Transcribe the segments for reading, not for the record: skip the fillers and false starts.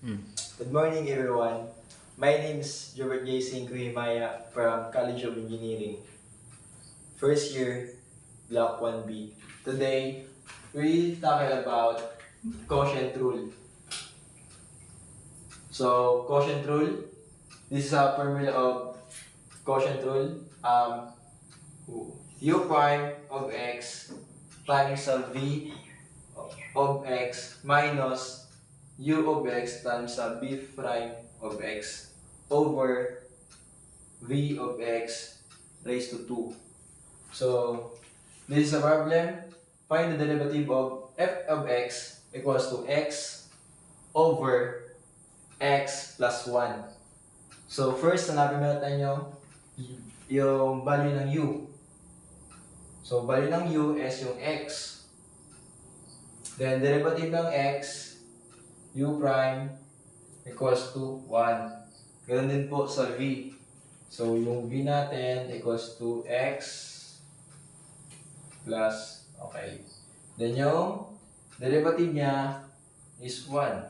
Good morning, everyone. My name is Jobert J. Kuhimaya from College of Engineering. First year, Block 1B. Today, we're talking about quotient rule. So, quotient rule, this is a formula of quotient rule. U prime of x times v of x minus u of x times b prime of x over v of x raised to 2. So, this is a problem. Find the derivative of f of x equals to x over x plus 1. So, first, hanapin natin yung value ng u. So, value ng u is yung x. Then, derivative ng x, u prime equals to 1. Ganun din po sa v. So, yung v natin equals to x plus, okay. Then, yung derivative niya is 1.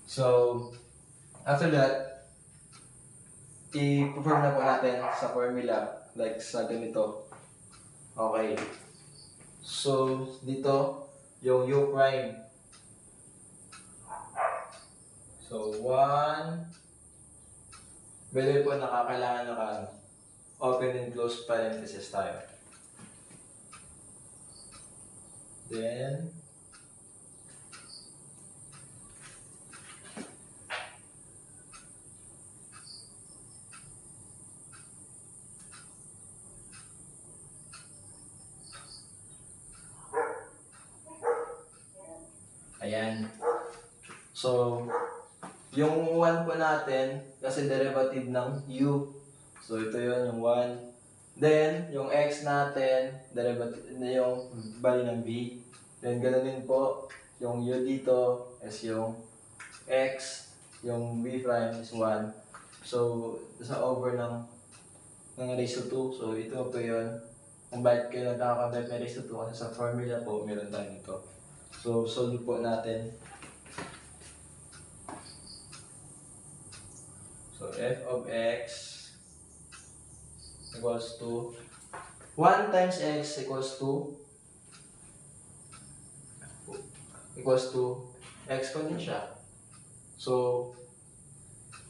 So, after that, i-perform na po natin sa formula, like sa ganito. Okay. So, dito, yung u prime. So, 1. By the way po, nakakailangan open and close parenthesis tayo. Then, ayan. So, yung 1 po natin, kasi derivative ng u. So, ito yun, yung 1. Then, yung x natin, derivative na yung value ng v. Then, ganoon din po, yung u dito is yung x, yung v prime is 1. So, sa over ng raised to 2. So, ito po yun. Kung bakit kayo nagkakakonvert ng raised to 2, kasi sa formula po, meron tayo nito. So, solve po natin. So, f of x equals to 1 times x equals to x pa din siya. So,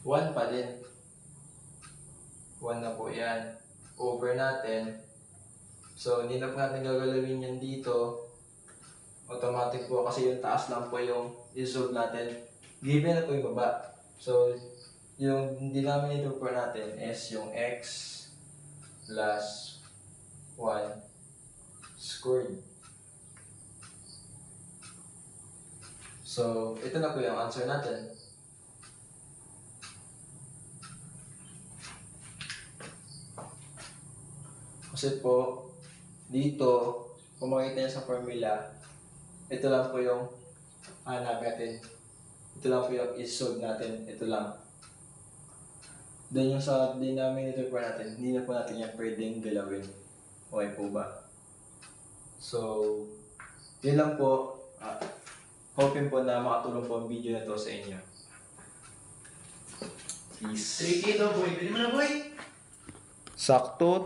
1 pa din. 1 na po yan. Over natin. So, hindi na po natin gagalawin yan dito. Automatic po kasi yung taas lang po yung i-solve natin. Given na po yung baba. So, yung denominator po natin is yung x plus 1 squared. So, ito na po yung answer natin. Kasi po, dito, kung makikita niyo sa formula, ito lang po yung hanap natin. Ito lang po yung i-solve natin. Ito lang. Then yung sa denominator po natin, hindi na po natin yan pwedeng galawin. Okay po ba? So, yun lang po. Hoping po na makatulong po ang video na to sa inyo. Peace. Tricky to, boy. Pwede mo na, boy. Sakto,